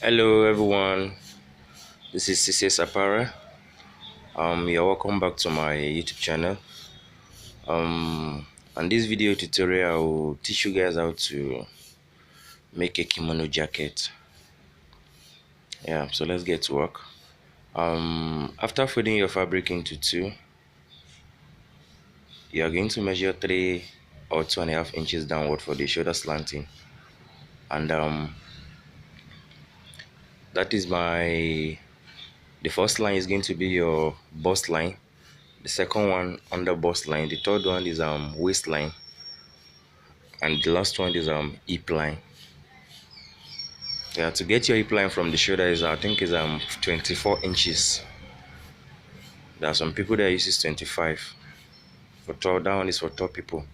Hello everyone, this is Cisse Sapara. You're welcome back to my YouTube channel. On this video tutorial, I will teach you guys how to make a kimono jacket. Yeah, so let's get to work. After folding your fabric into two, you are going to measure 3 or 2.5 inches downward for the shoulder slanting, and that is the first line is going to be your bust line. The second one under bust line, the third one is waistline, and the last one is hip line. Yeah, to get your hip line from the shoulder is I think is 24 inches. There are some people that uses 25. For tall, that one is for tall people.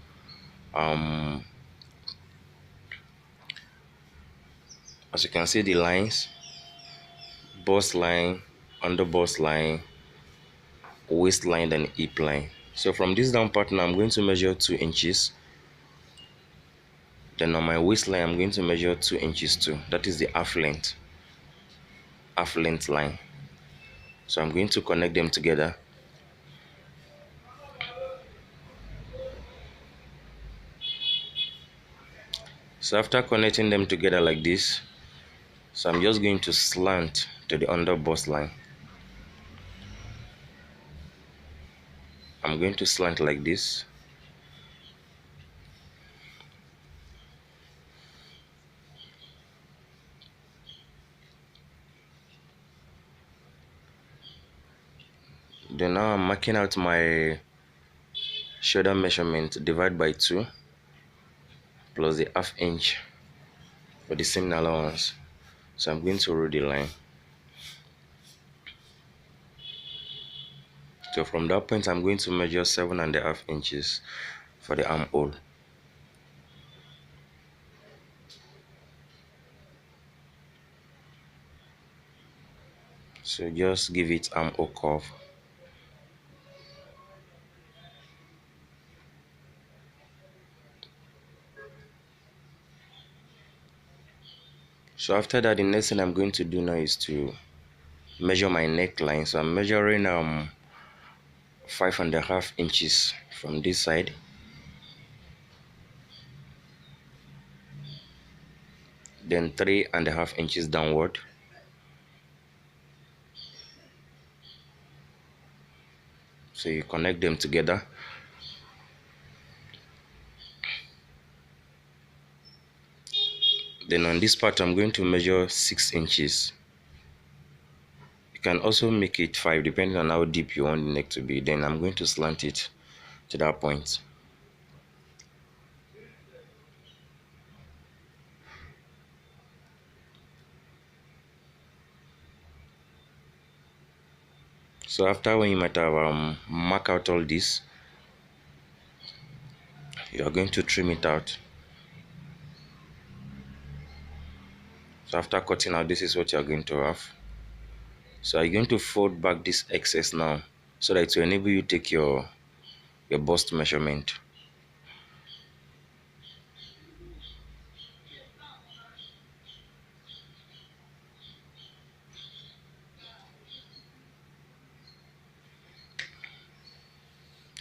As you can see, the lines: bust line, under bust line, waistline, and hip line. So from this down part now, I'm going to measure 2 inches. Then on my waistline, I'm going to measure 2 inches too. That is the half length line. So I'm going to connect them together. So after connecting them together like this, so I'm just going to slant to the under bust line. I'm going to slant like this. Then now I'm marking out my shoulder measurement, divide by 2 plus the half inch for the seam allowance. So I'm going to roll the line. So from that point, I'm going to measure 7.5 inches for the armhole. So just give it armhole curve. So after that, the next thing I'm going to do now is to measure my neckline. So I'm measuring 5.5 inches from this side, then 3.5 inches downward, so you connect them together. Then on this part, I'm going to measure 6 inches. You can also make it 5 depending on how deep you want the neck to be. Then I'm going to slant it to that point. So after, when you might have mark out all this, you are going to trim it out. So after cutting out, this is what you are going to have. So you're going to fold back this excess now, so that it will enable you to take your bust measurement.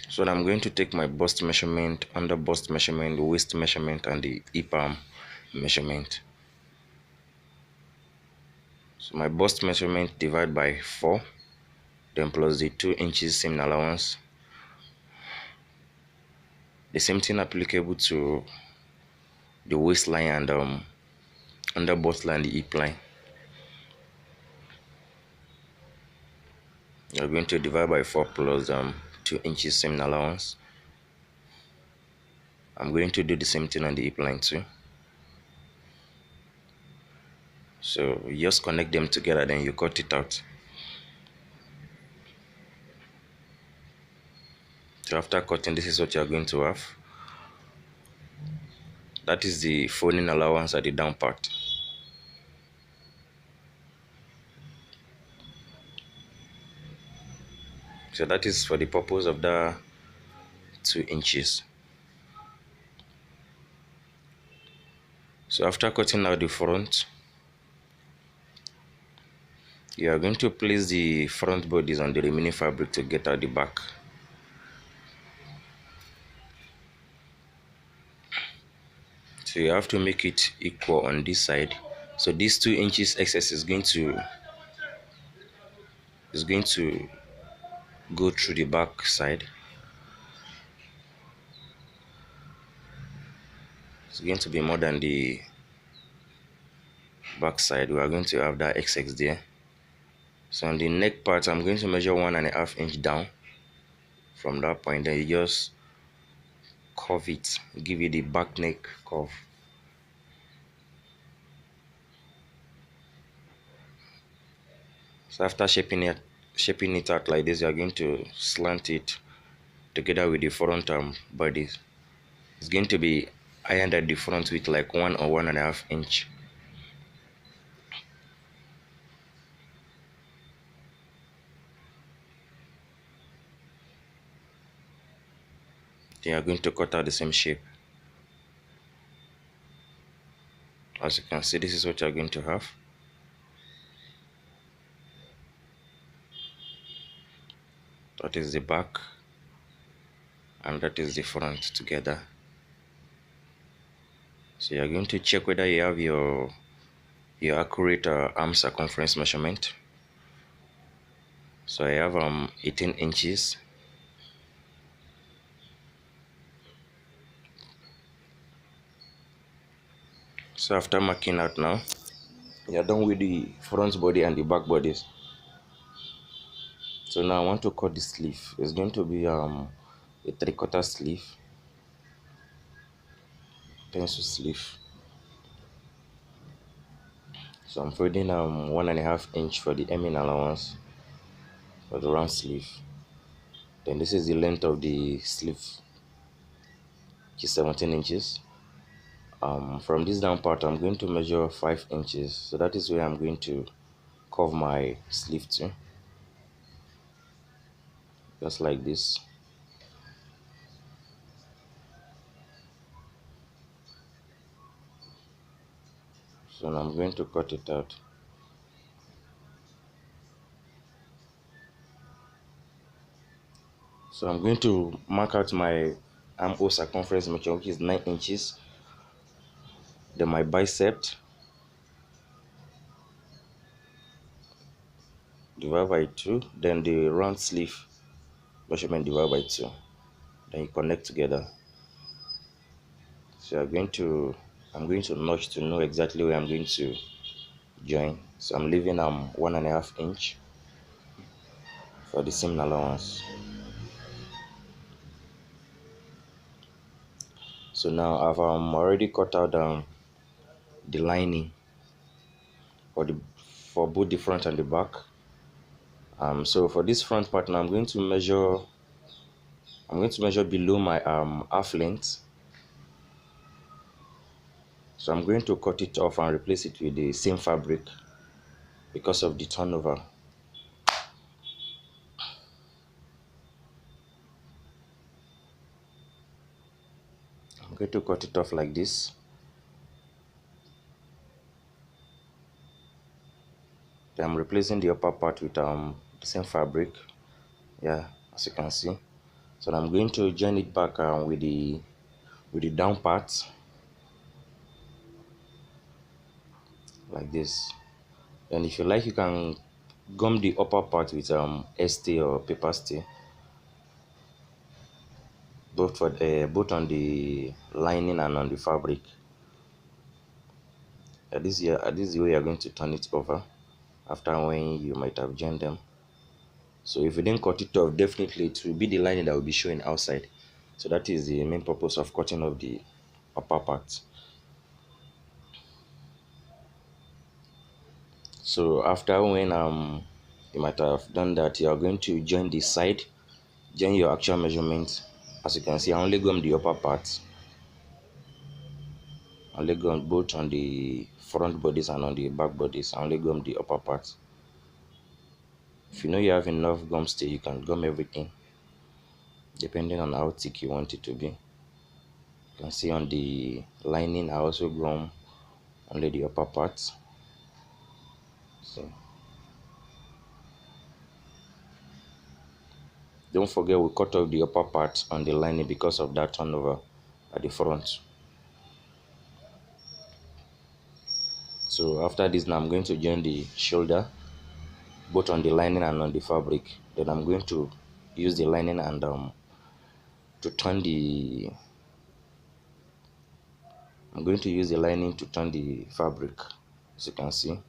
So I'm going to take my bust measurement, under bust measurement, the waist measurement, and the hip arm measurement. So my bust measurement divide by 4, then plus the 2 inches seam allowance. The same thing applicable to the waistline and under bust line, the hip line. You're going to divide by 4 plus 2 inches seam allowance. I'm going to do the same thing on the hip line too. So you just connect them together, then you cut it out. So after cutting, this is what you are going to have. That is the folding allowance at the down part. So that is for the purpose of the 2 inches. So after cutting out the front, You are going to place the front bodies on the remaining fabric to get out the back. So you have to make it equal on this side. So this 2 inches excess is going to go through the back side. It's going to be more than the back side. We are going to have that XX there. So on the neck part, I'm going to measure 1.5 inch down from that point. Then you just curve it, give it the back neck curve. So after shaping it out like this, you are going to slant it together with the front body. It's going to be ironed at the front with like 1 or 1.5 inch. Then you are going to cut out the same shape. As you can see, this is what you are going to have. That is the back and that is the front together. So you are going to check whether you have your accurate arm circumference measurement. So I have 18 inches. So after marking out now, you are done with the front body and the back bodies. So now I want to cut the sleeve. It's going to be a 3/4 sleeve, pencil sleeve. So I'm folding 1.5 inch for the hemming allowance for the round sleeve. Then this is the length of the sleeve, which is 17 inches. From this down part, I'm going to measure 5 inches. So that is where I'm going to curve my sleeve to, just like this. So now I'm going to cut it out. So I'm going to mark out my armhole circumference measure, which is 9 inches. Then my bicep divided by 2. Then the round sleeve measurement divided by 2. Then you connect together. So I'm going to notch to know exactly where I'm going to join. So I'm leaving 1.5 inch for the seam allowance. So now I've already cut out the lining for both the front and the back. So for this front part now, I'm going to measure below my half length. So I'm going to cut it off and replace it with the same fabric because of the turnover. I'm going to cut it off like this. Then I'm replacing the upper part with the same fabric. Yeah, as you can see. So I'm going to join it back with the down part like this. And if you like, you can gum the upper part with ST or paper stay, both on the lining and on the fabric. This is the way you're going to turn it over after when you might have joined them. So if you didn't cut it off, definitely it will be the lining that will be showing outside. So that is the main purpose of cutting off the upper part. So after when you might have done that, you are going to join the side, join your actual measurement. As you can see, I only gum the upper part. I only gum both on the front bodies and on the back bodies. I only gum the upper part. If you know you have enough gum stay, you can gum everything depending on how thick you want it to be. You can see on the lining I also gum only the upper part. See. Don't forget we cut off the upper part on the lining because of that turnover at the front. So after this, now I'm going to join the shoulder both on the lining and on the fabric. Then I'm going to use the lining and to turn the I'm going to use the lining to turn the fabric, as you can see.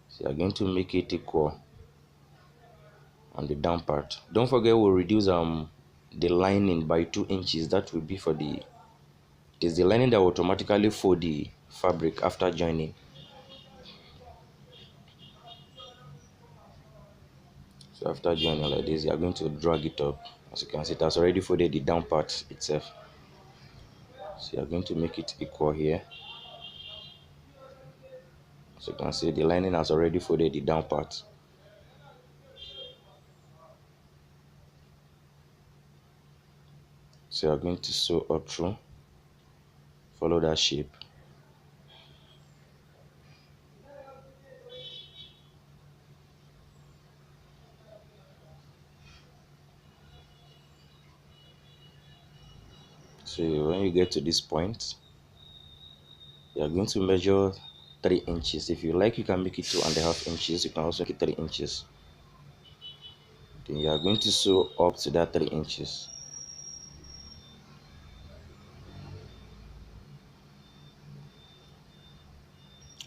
So I'm going to make it equal on the down part. Don't forget we'll reduce the lining by 2 inches. That will be for the it is the lining that will automatically fold the fabric after joining. So after joining like this, you are going to drag it up. As you can see, it has already folded the down part itself. So you are going to make it equal here. So you can see the lining has already folded the down part. So you are going to sew up through, follow that shape. So when you get to this point, you are going to measure 3 inches. If you like, you can make it 2.5 inches. You can also make it 3 inches. Then you are going to sew up to that 3 inches.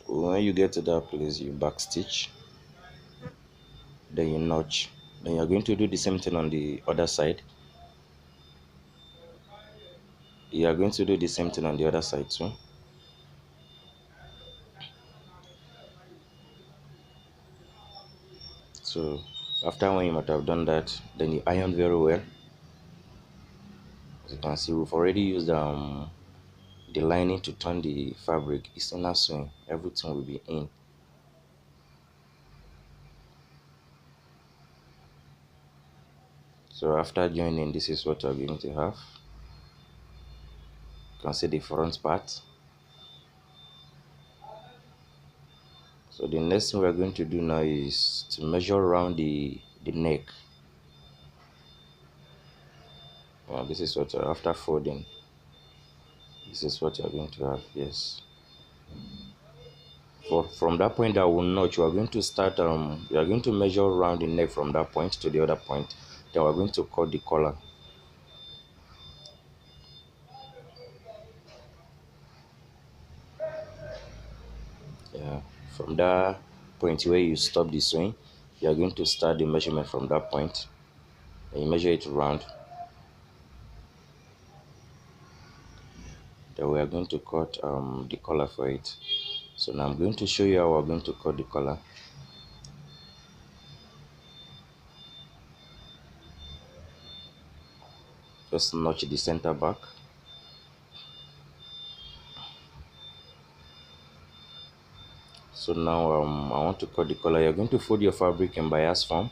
When you get to that place, you back stitch, then you notch. Then you are going to do the same thing on the other side. You are going to do the same thing on the other side too. So after when you might have done that, then you iron very well. As you can see, we've already used the lining to turn the fabric. It's inner sewing. Everything will be in. So after joining, this is what you're going to have. You can see the front part. So the next thing we're going to do now is to measure around the neck. Well, this is what after folding, this is what you're going to have. Yes. From that point that will notch, we are going to start we are going to measure around the neck from that point to the other point. Then we're going to cut the collar. Yeah, from that point where you stop the sewing, you are going to start the measurement from that point, and you measure it around. Then we are going to cut the collar for it. So now I'm going to show you how we're going to cut the collar. Just notch the center back. So now I want to cut the collar. You're going to fold your fabric in bias form.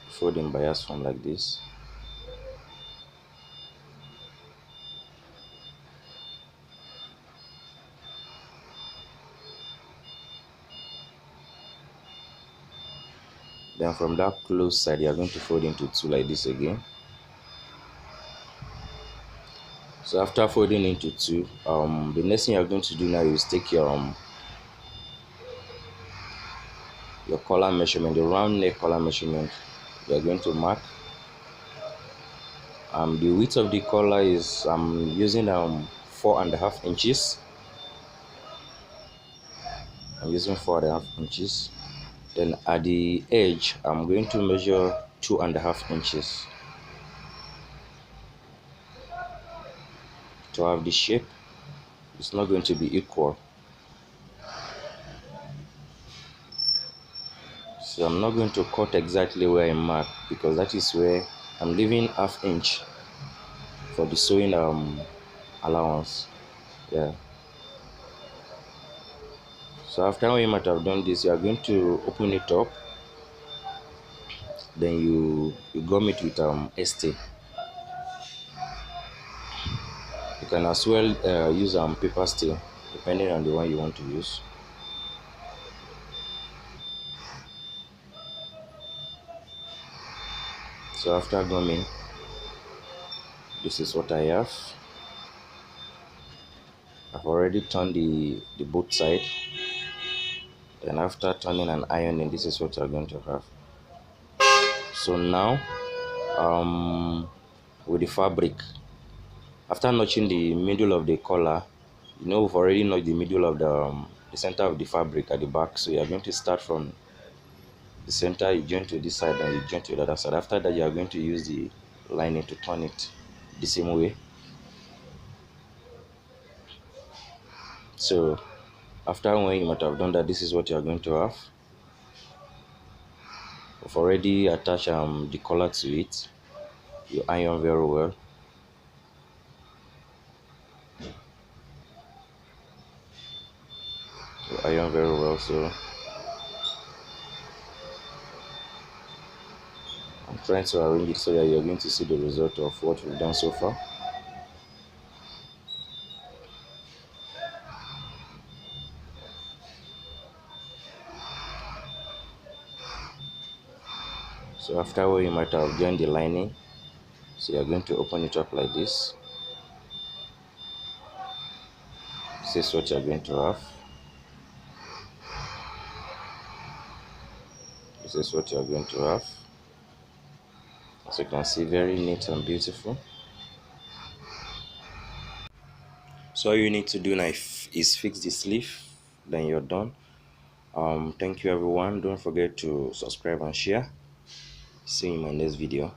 Fold in bias form like this. Then from that close side, you're going to fold into 2 like this again. So after folding into 2, the next thing you're going to do now is take your collar measurement, the round neck collar measurement. You're going to mark. The width of the collar is I'm using 4.5 inches. I'm using 4.5 inches. Then at the edge, I'm going to measure 2.5 inches to have the shape. It's not going to be equal. So I'm not going to cut exactly where I mark, because that is where I'm leaving 1/2 inch for the sewing allowance. Yeah. So after when you might have done this, you are going to open it up. Then you gum it with ST. You can as well use paper steel, depending on the one you want to use. So after gumming, this is what I have. I've already turned the both side. Then after turning and ironing, this is what you're going to have. So now with the fabric, after notching the middle of the collar, you know we've already notched the middle of the center of the fabric at the back. So you're going to start from the center, you join to this side and you join to the other side. After that, you are going to use the lining to turn it the same way. So after when you might have done that, this is what you are going to have. We've already attached the collar to it. You iron very well. You iron very well. So I'm trying to arrange it so that you're going to see the result of what we've done so far. So after where you might have joined the lining, so you're going to open it up like this. This is what you're going to have. This is what you're going to have. As you can see, very neat and beautiful. So all you need to do now is fix the sleeve, then you're done. Thank you everyone. Don't forget to subscribe and share. See you in my next video.